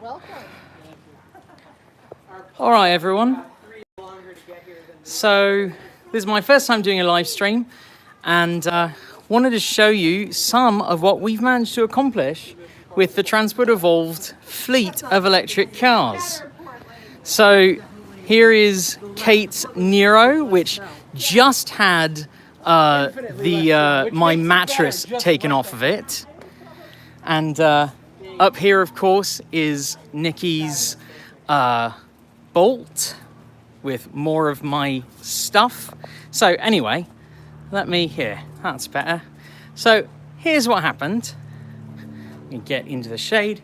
Welcome. All right, everyone. So this is my first time doing a live stream, and wanted to show you some of what we've managed to accomplish with the Transport Evolved fleet of electric cars. So here is Kate's Niro, which just had my mattress taken off of it. And up here, of course, is Nikki's Bolt with more of my stuff. So anyway, that's better. So here's what happened. Let me get into the shade.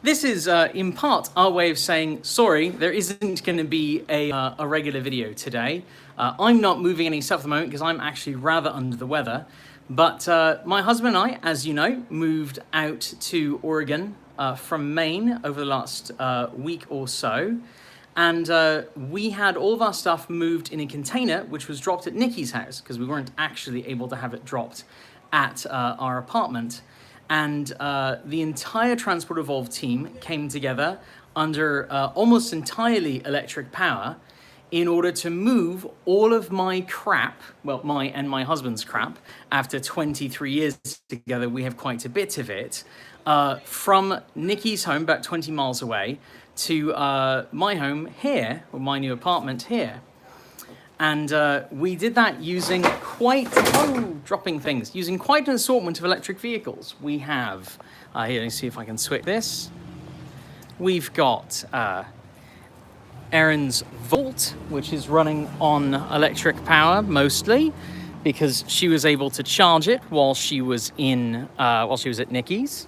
This is in part our way of saying, sorry, there isn't going to be a regular video today. I'm not moving any stuff at the moment because I'm actually rather under the weather. But my husband and I, as you know, moved out to Oregon from Maine over the last week or so. And we had all of our stuff moved in a container, which was dropped at Nikki's house because we weren't actually able to have it dropped at our apartment. And the entire Transport Evolved team came together under almost entirely electric power in order to move all of my crap, well, my and my husband's crap, after 23 years together, we have quite a bit of it, from Nikki's home, about 20 miles away, to my home here, or my new apartment here. And we did that using using quite an assortment of electric vehicles. We have, here, let's see if I can switch this. We've got Erin's Volt, which is running on electric power mostly, because she was able to charge it while she was at Nikki's.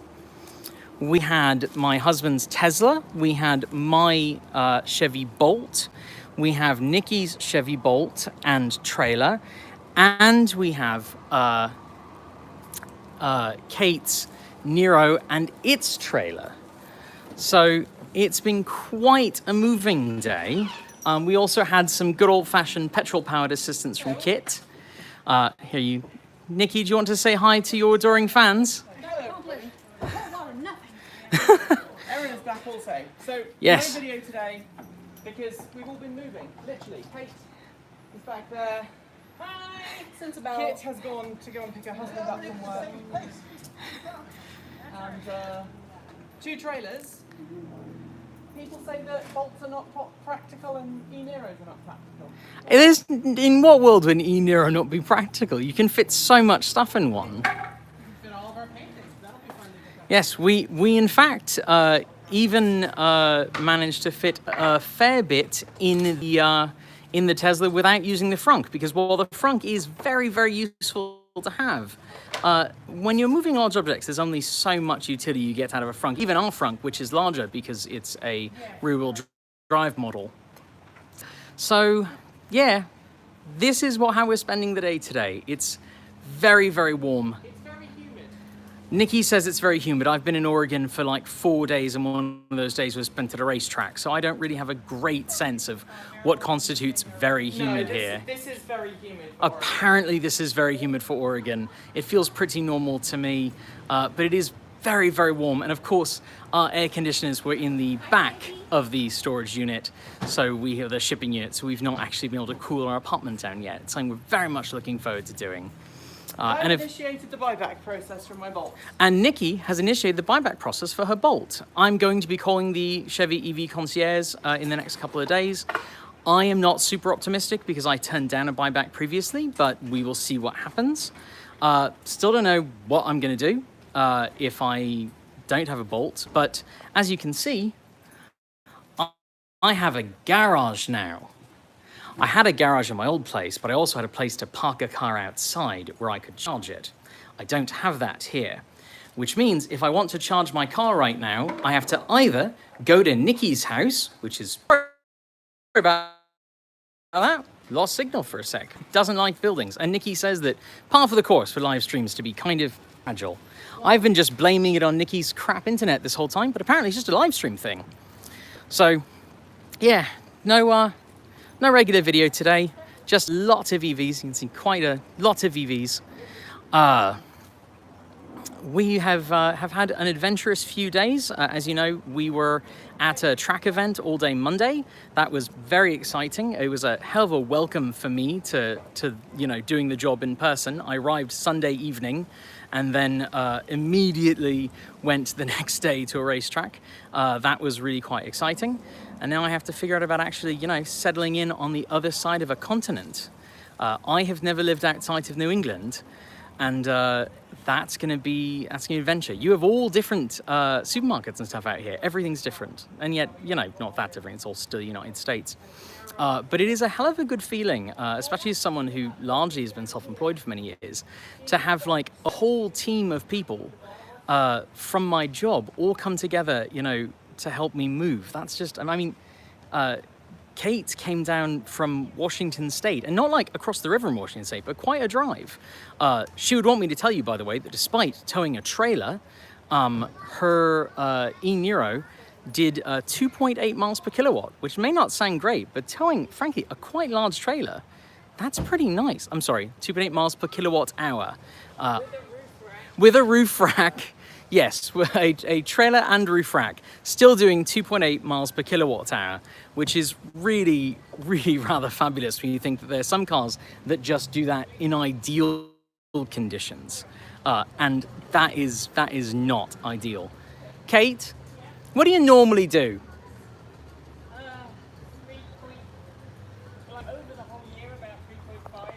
We had my husband's Tesla. We had my Chevy Bolt. We have Nikki's Chevy Bolt and trailer, and we have Kate's Niro and its trailer. So it's been quite a moving day. We also had some good old-fashioned petrol-powered assistance from Kit. Nikki, do you want to say hi to your adoring fans? Erin is back also. So yes. No video today because we've all been moving. Literally, Kate is back there. Hi. Since about. Kit has gone to go and pick her husband up from work. And 2 trailers. People say that bolts are not practical and e-Niros are not practical. It is. In what world would an e-Niro not be practical? You can fit so much stuff in one. Fit all of our paintings. That'll be fun to pick up. Yes, we in fact even managed to fit a fair bit in the Tesla without using the frunk, because while the frunk is very, very useful to have, when you're moving large objects, there's only so much utility you get out of a frunk. Even our frunk, which is larger because it's a rear-wheel drive model. So, yeah, this is how we're spending the day today. It's very, very warm. It's very humid. Nikki says it's very humid. I've been in Oregon for like 4 days, and one of those days was spent at a racetrack, so I don't really have a great sense of what constitutes very humid here. This is very humid. Apparently this is very humid for Oregon. It feels pretty normal to me, but it is very, very warm. And of course, our air conditioners were in the back of the storage unit, so we have the shipping unit, so we've not actually been able to cool our apartment down yet. It's something we're very much looking forward to doing. I've initiated the buyback process for my Bolt. And Nikki has initiated the buyback process for her Bolt. I'm going to be calling the Chevy EV concierge in the next couple of days. I am not super optimistic because I turned down a buyback previously, but we will see what happens. Still don't know what I'm going to do if I don't have a Bolt, but as you can see, I have a garage now. I had a garage in my old place, but I also had a place to park a car outside where I could charge it. I don't have that here, which means if I want to charge my car right now, I have to either go to Nikki's house, which is... Sorry about that. Lost signal for a sec. Doesn't like buildings. And Nikki says that part of the course for live streams to be kind of fragile. I've been just blaming it on Nikki's crap internet this whole time, but apparently it's just a live stream thing. So, yeah, no regular video today, just lots of EVs. You can see quite a lot of EVs. we have had an adventurous few days. As you know, we were at a track event all day Monday. That was very exciting. It was a hell of a welcome for me to you know, doing the job in person. I arrived Sunday evening and then immediately went the next day to a racetrack. That was really quite exciting. And now I have to figure out about actually, you know, settling in on the other side of a continent. I have never lived outside of New England, and that's going to be an adventure. You have all different supermarkets and stuff out here. Everything's different, and yet, you know, not that different. It's all still United States. But it is a hell of a good feeling, especially as someone who largely has been self-employed for many years, to have like a whole team of people from my job all come together, you know, to help me move. That's just, I mean, Kate came down from Washington State, and not like across the river in Washington State, but quite a drive. She would want me to tell you, by the way, that despite towing a trailer, her Niro did 2.8 miles per kilowatt, which may not sound great, but towing, frankly, a quite large trailer, that's pretty nice. I'm sorry, 2.8 miles per kilowatt hour. With a roof rack. Yes, a trailer and roof rack, still doing 2.8 miles per kilowatt hour, which is really, really rather fabulous when you think that there are some cars that just do that in ideal conditions. And that is not ideal. Kate, what do you normally do? Over the whole year, about 3.5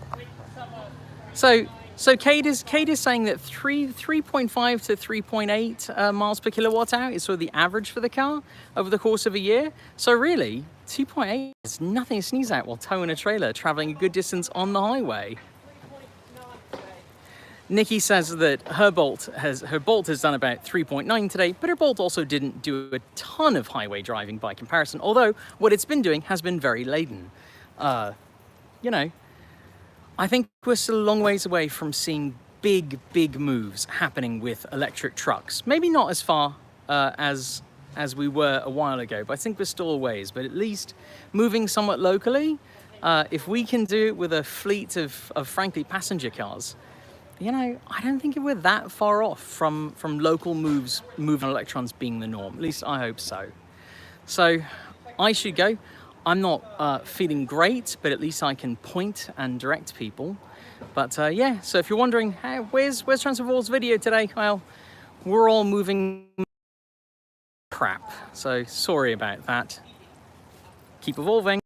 to 3.7, with So Kate is saying that 3.5 to 3.8 miles per kilowatt hour is sort of the average for the car over the course of a year. So really, 2.8 is nothing to sneeze at while towing a trailer traveling a good distance on the highway. Nikki says that her Bolt has done about 3.9 today, but her Bolt also didn't do a ton of highway driving by comparison, although what it's been doing has been very laden. You know, I think we're still a long ways away from seeing big moves happening with electric trucks. Maybe not as far as we were a while ago, but I think we're still a ways. But at least moving somewhat locally, if we can do it with a fleet of frankly, passenger cars, you know, I don't think we're that far off from local moves, moving electrons being the norm. At least I hope so. So I should go. I'm not feeling great, but at least I can point and direct people. But yeah, so if you're wondering, hey, where's Transformers video today? Well, we're all moving crap. So sorry about that. Keep evolving.